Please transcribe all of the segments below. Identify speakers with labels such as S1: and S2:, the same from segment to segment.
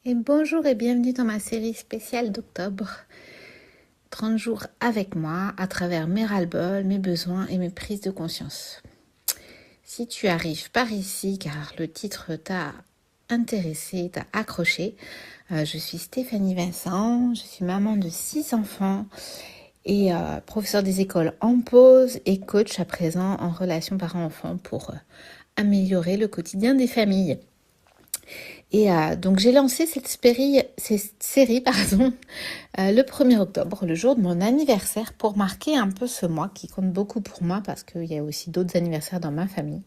S1: Et bonjour et bienvenue dans ma série spéciale d'octobre. 30 jours avec moi à travers mes ras-le-bol, mes besoins et mes prises de conscience. Si tu arrives par ici car le titre t'a intéressé, t'a accroché, je suis Stéphanie Vincent, je suis maman de 6 enfants et professeure des écoles en pause et coach à présent en relation parents-enfants pour améliorer le quotidien des familles. Et donc j'ai lancé cette série le 1er octobre, le jour de mon anniversaire, pour marquer un peu ce mois qui compte beaucoup pour moi parce qu'il y a aussi d'autres anniversaires dans ma famille.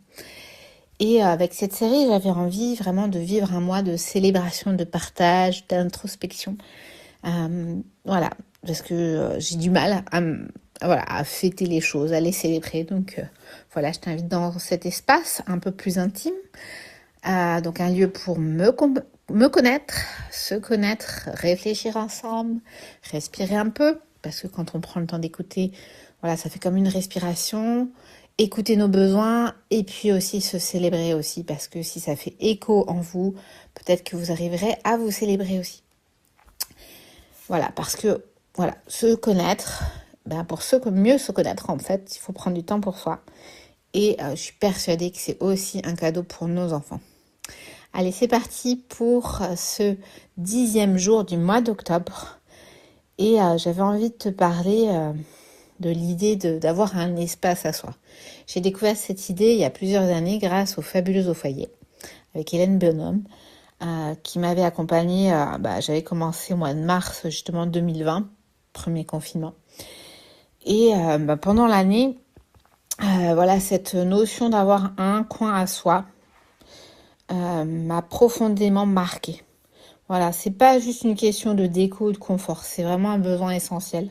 S1: Et avec cette série, j'avais envie vraiment de vivre un mois de célébration, de partage, d'introspection. Voilà, parce que j'ai du mal à fêter les choses, à les célébrer. Donc voilà, je t'invite dans cet espace un peu plus intime. Donc un lieu pour me connaître, se connaître, réfléchir ensemble, respirer un peu, parce que quand on prend le temps d'écouter, voilà, ça fait comme une respiration, écouter nos besoins et puis aussi se célébrer aussi, parce que si ça fait écho en vous, peut-être que vous arriverez à vous célébrer aussi. Voilà, parce que voilà, se connaître, pour mieux se connaître en fait, il faut prendre du temps pour soi. Et je suis persuadée que c'est aussi un cadeau pour nos enfants. Allez, c'est parti pour ce 10e jour du mois d'octobre. Et j'avais envie de te parler de l'idée d'avoir un espace à soi. J'ai découvert cette idée il y a plusieurs années grâce aux Fabuleuses au foyer, avec Hélène Bonhomme, qui m'avait accompagnée. J'avais commencé au mois de mars, justement, 2020, premier confinement. Et pendant l'année, cette notion d'avoir un coin à soi, m'a profondément marquée. Voilà, c'est pas juste une question de déco ou de confort, c'est vraiment un besoin essentiel.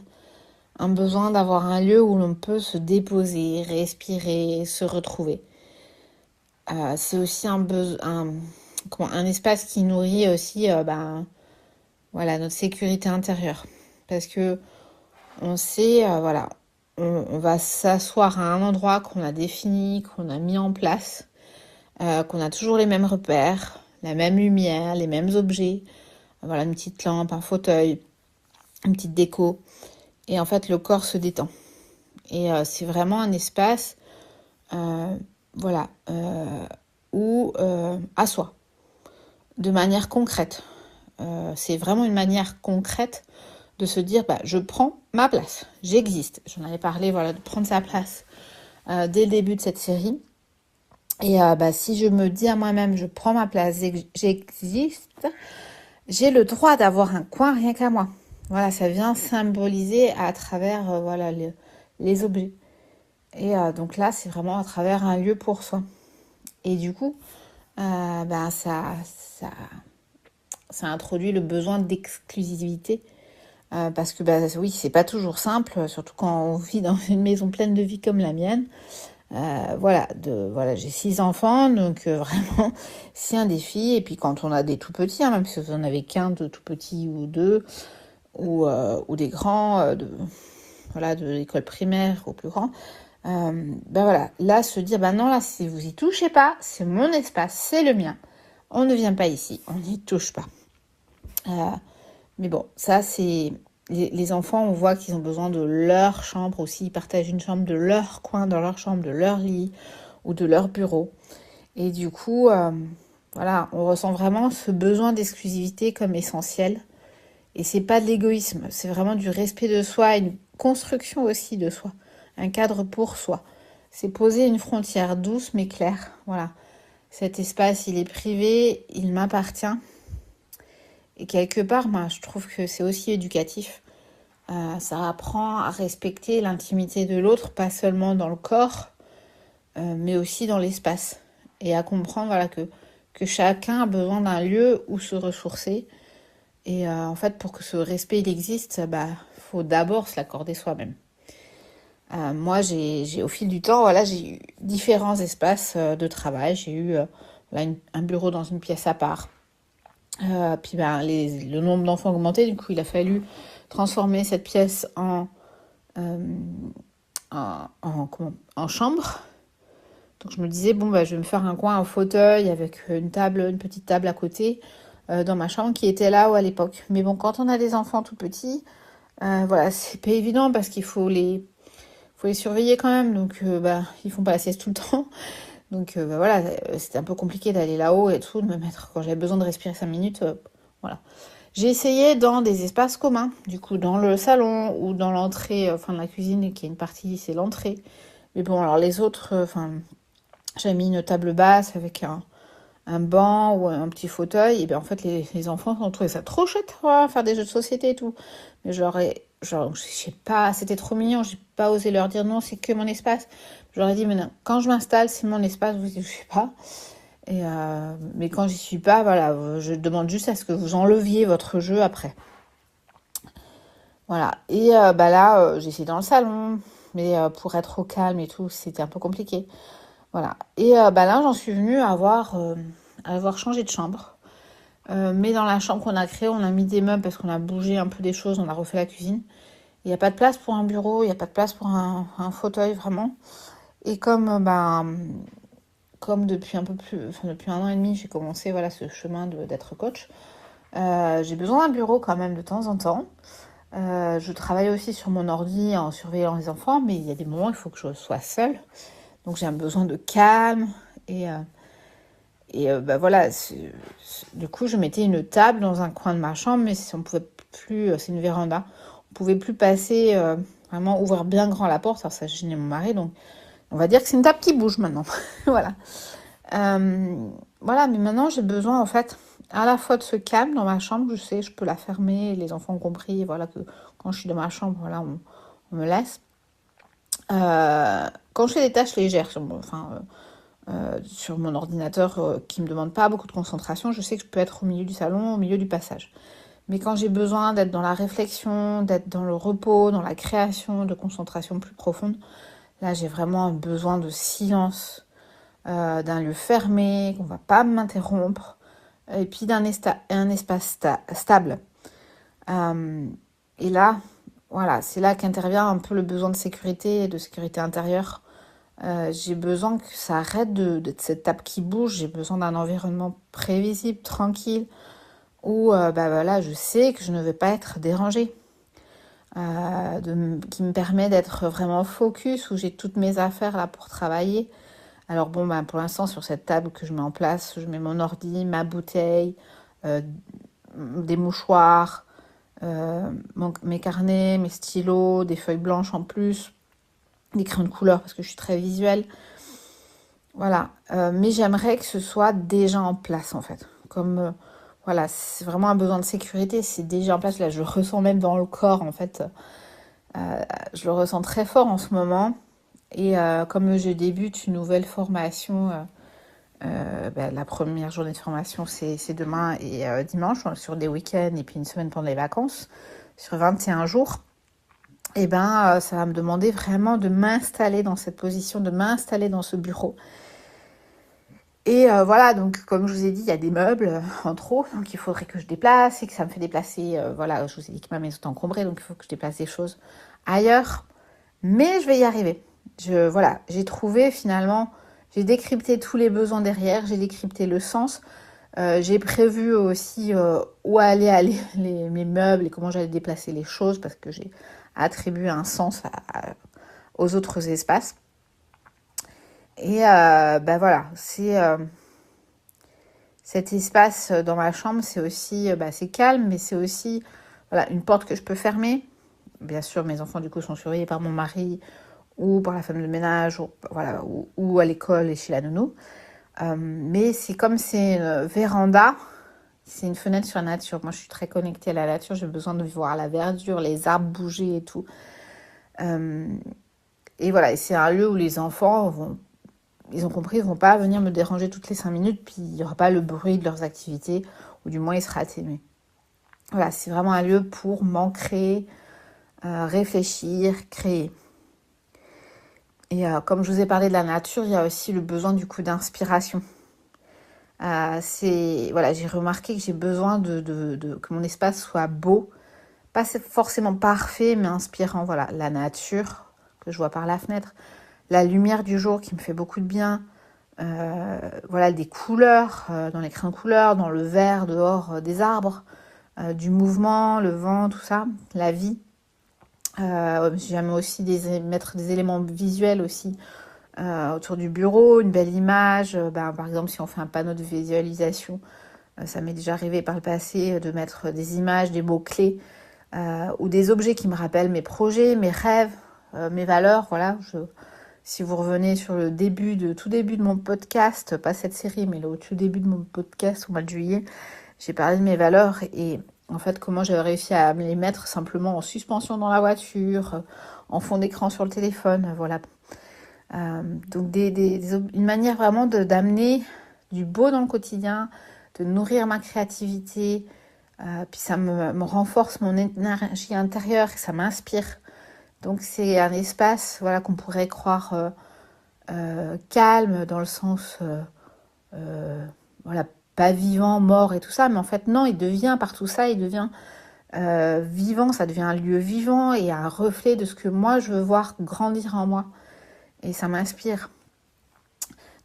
S1: Un besoin d'avoir un lieu où l'on peut se déposer, respirer, se retrouver. C'est aussi un espace qui nourrit aussi notre sécurité intérieure. Parce que on sait, on va s'asseoir à un endroit qu'on a défini, qu'on a mis en place, qu'on a toujours les mêmes repères, la même lumière, les mêmes objets, voilà, une petite lampe, un fauteuil, une petite déco, et en fait le corps se détend. Et c'est vraiment un espace, où à soi, de manière concrète. C'est vraiment une manière concrète de se dire, je prends ma place, j'existe. J'en avais parlé, voilà, de prendre sa place dès le début de cette série. Et si je me dis à moi-même, je prends ma place, j'existe, j'ai le droit d'avoir un coin rien qu'à moi. Voilà, ça vient symboliser à travers les objets. Et donc là, c'est vraiment à travers un lieu pour soi. Et du coup, ça introduit le besoin d'exclusivité. Parce que oui, c'est pas toujours simple, surtout quand on vit dans une maison pleine de vie comme la mienne. J'ai 6 enfants, donc vraiment c'est un défi. Et puis quand on a des tout petits, même si vous en avez qu'un de tout petit ou deux, ou des grands de l'école primaire au plus grand, là se dire non, là si vous y touchez pas, c'est mon espace, c'est le mien, on ne vient pas ici, on n'y touche pas. Mais bon, ça c'est les enfants, on voit qu'ils ont besoin de leur chambre aussi. Ils partagent une chambre de leur coin, dans leur chambre, de leur lit ou de leur bureau. Et du coup, on ressent vraiment ce besoin d'exclusivité comme essentiel. Et c'est pas de l'égoïsme, c'est vraiment du respect de soi, une construction aussi de soi, un cadre pour soi. C'est poser une frontière douce mais claire. Voilà, cet espace, il est privé, il m'appartient. Et quelque part, je trouve que c'est aussi éducatif. Ça apprend à respecter l'intimité de l'autre, pas seulement dans le corps, mais aussi dans l'espace. Et à comprendre que chacun a besoin d'un lieu où se ressourcer. Et en fait, pour que ce respect il existe, faut d'abord se l'accorder soi-même. Moi, j'ai au fil du temps, j'ai eu différents espaces de travail. J'ai eu un bureau dans une pièce à part. Puis le nombre d'enfants augmentait, du coup il a fallu transformer cette pièce en chambre. Donc je me disais je vais me faire un coin, un fauteuil avec une petite table à côté, dans ma chambre qui étaient là à l'époque. Mais bon, quand on a des enfants tout petits, voilà, c'est pas évident parce qu'il faut les surveiller quand même. Donc, ils font pas la sieste tout le temps. Donc, voilà, c'était un peu compliqué d'aller là-haut et tout, de me mettre quand j'avais besoin de respirer 5 minutes. Voilà. J'ai essayé dans des espaces communs, du coup, dans le salon ou dans l'entrée, enfin, de la cuisine, qui est une partie, c'est l'entrée. Mais bon, alors les autres, j'ai mis une table basse avec un banc ou un petit fauteuil. Et bien, en fait, les enfants ont trouvé ça trop chouette, ouais, faire des jeux de société et tout. Mais genre, je sais pas, c'était trop mignon. J'ai pas osé leur dire non, c'est que mon espace. Je leur ai dit, mais non, quand je m'installe, c'est mon espace, vous touchez pas. Mais quand j'y suis pas, voilà, je demande juste à ce que vous enleviez votre jeu après. Voilà. Et là, j'ai essayé dans le salon, mais pour être au calme et tout, c'était un peu compliqué. Voilà. Et là, j'en suis venue à avoir changé de chambre. Mais dans la chambre qu'on a créée, on a mis des meubles parce qu'on a bougé un peu des choses, on a refait la cuisine. Il n'y a pas de place pour un bureau, il n'y a pas de place pour un fauteuil vraiment. Et comme depuis depuis 1 an et demi, j'ai commencé voilà ce chemin d'être coach. J'ai besoin d'un bureau quand même de temps en temps. Je travaille aussi sur mon ordi en surveillant les enfants, mais il y a des moments où il faut que je sois seule. Donc j'ai un besoin de calme voilà. Du coup, je mettais une table dans un coin de ma chambre, mais si on pouvait plus, c'est une véranda, on pouvait plus passer, vraiment ouvrir bien grand la porte. Alors ça gênait mon mari, donc on va dire que c'est une table qui bouge maintenant. Voilà. Voilà, mais maintenant j'ai besoin en fait à la fois de ce calme dans ma chambre. Je sais, je peux la fermer, les enfants ont compris, voilà, que quand je suis dans ma chambre, voilà, on me laisse. Quand je fais des tâches légères sur mon ordinateur qui me demande pas beaucoup de concentration, je sais que je peux être au milieu du salon, au milieu du passage. Mais quand j'ai besoin d'être dans la réflexion, d'être dans le repos, dans la création, de concentration plus profonde, là j'ai vraiment un besoin de silence, d'un lieu fermé, qu'on va pas m'interrompre, et puis un espace stable. Et là, voilà, c'est là qu'intervient un peu le besoin de sécurité intérieure. J'ai besoin que ça arrête de cette table qui bouge. J'ai besoin d'un environnement prévisible, tranquille, où voilà, je sais que je ne vais pas être dérangée, qui me permet d'être vraiment focus, où j'ai toutes mes affaires là pour travailler. Alors bon, pour l'instant, sur cette table que je mets en place, je mets mon ordi, ma bouteille, euh, des mouchoirs, mes carnets, mes stylos, des feuilles blanches en plus, des crayons de couleur parce que je suis très visuelle. Voilà. Mais j'aimerais que ce soit déjà en place en fait. Comme voilà, c'est vraiment un besoin de sécurité, c'est déjà en place. Là, je le ressens même dans le corps en fait. Je le ressens très fort en ce moment. Et comme je débute une nouvelle formation, la première journée de formation c'est demain et dimanche, sur des week-ends et puis une semaine pendant les vacances, sur 21 jours. Et ça va me demander vraiment de m'installer dans cette position, de m'installer dans ce bureau. Et voilà, donc comme je vous ai dit, il y a des meubles en trop, donc il faudrait que je déplace et que ça me fait déplacer. Voilà, je vous ai dit que ma maison est encombrée, donc il faut que je déplace des choses ailleurs. Mais je vais y arriver. Voilà, j'ai trouvé finalement, j'ai décrypté tous les besoins derrière, j'ai décrypté le sens. J'ai prévu aussi où allaient aller mes meubles et comment j'allais déplacer les choses parce que j'ai attribué un sens aux autres espaces. Et voilà, cet espace dans ma chambre, c'est aussi, c'est calme, mais c'est aussi voilà, une porte que je peux fermer. Bien sûr, mes enfants du coup sont surveillés par mon mari ou par la femme de ménage, ou à l'école et chez la nounou. Mais c'est comme c'est une véranda, c'est une fenêtre sur la nature. Moi, je suis très connectée à la nature, j'ai besoin de voir la verdure, les arbres bouger et tout. Et voilà, et c'est un lieu où les enfants ils ont compris, ils vont pas venir me déranger toutes les 5 minutes, puis il n'y aura pas le bruit de leurs activités, ou du moins il sera atténué. Voilà, c'est vraiment un lieu pour m'ancrer, réfléchir, créer. Et comme je vous ai parlé de la nature, il y a aussi le besoin du coup d'inspiration. Voilà, j'ai remarqué que j'ai besoin que mon espace soit beau, pas forcément parfait, mais inspirant. Voilà, la nature que je vois par la fenêtre, la lumière du jour qui me fait beaucoup de bien, voilà, des couleurs, dans les crayons de couleurs, dans le vert dehors des arbres, du mouvement, le vent, tout ça, la vie. J'aime aussi mettre des éléments visuels aussi autour du bureau, une belle image. Par exemple, si on fait un panneau de visualisation, ça m'est déjà arrivé par le passé de mettre des images, des mots-clés ou des objets qui me rappellent mes projets, mes rêves, mes valeurs. Voilà, si vous revenez sur tout début de mon podcast, pas cette série, mais le tout début de mon podcast au mois de juillet, j'ai parlé de mes valeurs et en fait comment j'avais réussi à me les mettre simplement en suspension dans la voiture, en fond d'écran sur le téléphone, voilà. Donc une manière vraiment d'amener du beau dans le quotidien, de nourrir ma créativité, puis ça me renforce mon énergie intérieure, ça m'inspire. Donc c'est un espace voilà, qu'on pourrait croire calme dans le sens voilà, pas vivant, mort et tout ça, mais en fait non, il devient par tout ça, il devient vivant, ça devient un lieu vivant et un reflet de ce que moi je veux voir grandir en moi. Et ça m'inspire.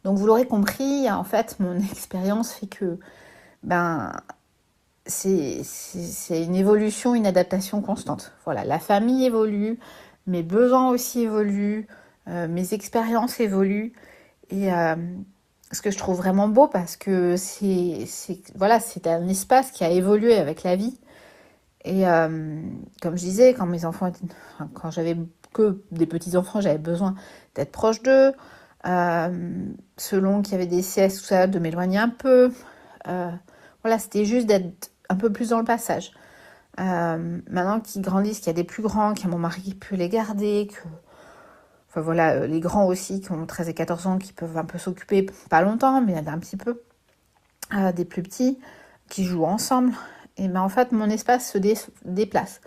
S1: Donc vous l'aurez compris, en fait, mon expérience fait que c'est une évolution, une adaptation constante. Voilà, la famille évolue, mes besoins aussi évoluent, mes expériences évoluent. Et ce que je trouve vraiment beau, parce que voilà, c'est un espace qui a évolué avec la vie. Et comme je disais, quand j'avais que des petits-enfants, j'avais besoin d'être proche d'eux. Selon qu'il y avait des siestes, tout ça, de m'éloigner un peu. Voilà, c'était juste d'être un peu plus dans le passage. Maintenant qu'ils grandissent, qu'il y a des plus grands, qu'il y a mon mari qui peut les garder, enfin voilà, les grands aussi qui ont 13 et 14 ans, qui peuvent un peu s'occuper, pas longtemps, mais un petit peu. Des plus petits, qui jouent ensemble. Et en fait, mon espace se déplace,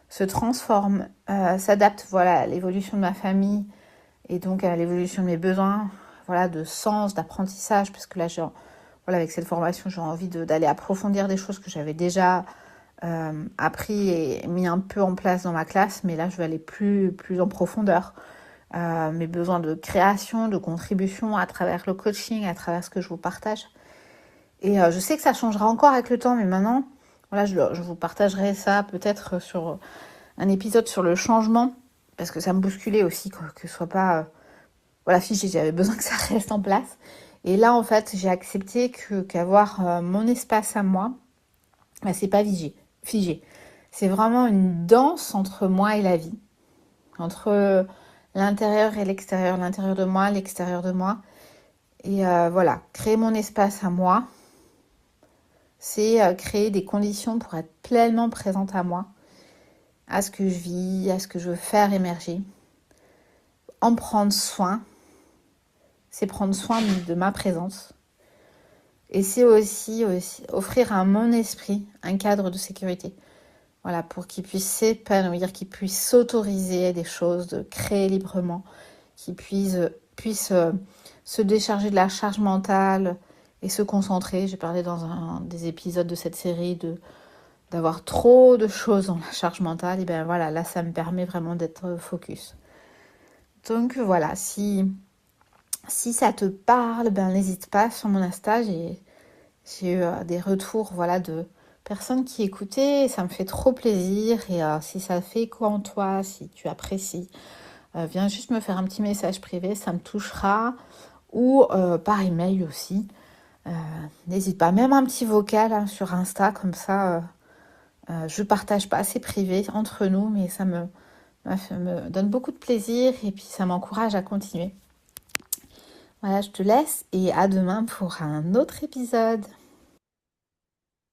S1: se transforme, s'adapte voilà, à l'évolution de ma famille et donc à l'évolution de mes besoins, voilà, de sens, d'apprentissage, parce que là, voilà, avec cette formation, j'ai envie d'aller approfondir des choses que j'avais déjà appris et mis un peu en place dans ma classe, mais là, je vais aller plus en profondeur. Mes besoins de création, de contribution à travers le coaching, à travers ce que je vous partage. Et je sais que ça changera encore avec le temps, mais maintenant, voilà, je vous partagerai ça peut-être sur un épisode sur le changement, parce que ça me bousculait aussi, que ce soit pas voilà, figé, j'avais besoin que ça reste en place. Et là, en fait, j'ai accepté qu'avoir mon espace à moi, c'est pas figé. C'est vraiment une danse entre moi et la vie, entre l'intérieur et l'extérieur, l'intérieur de moi, l'extérieur de moi. Et voilà, créer mon espace à moi, c'est créer des conditions pour être pleinement présente à moi, à ce que je vis, à ce que je veux faire émerger. En prendre soin, c'est prendre soin de ma présence. Et c'est aussi offrir à mon esprit un cadre de sécurité. Voilà, pour qu'il puisse s'épanouir, qu'il puisse s'autoriser des choses, de créer librement, qu'il puisse se décharger de la charge mentale et se concentrer. J'ai parlé dans un des épisodes de cette série d'avoir trop de choses dans la charge mentale. Et bien voilà, là ça me permet vraiment d'être focus. Donc voilà, si ça te parle, n'hésite pas sur mon Insta. J'ai eu des retours voilà, de personnes qui écoutaient. Ça me fait trop plaisir. Et si ça fait écho en toi, si tu apprécies, viens juste me faire un petit message privé. Ça me touchera. Ou par email aussi. N'hésite pas, même un petit vocal sur Insta, comme ça, je partage pas, c'est privé entre nous, mais ça me donne beaucoup de plaisir et puis ça m'encourage à continuer. Voilà, je te laisse et à demain pour un autre épisode.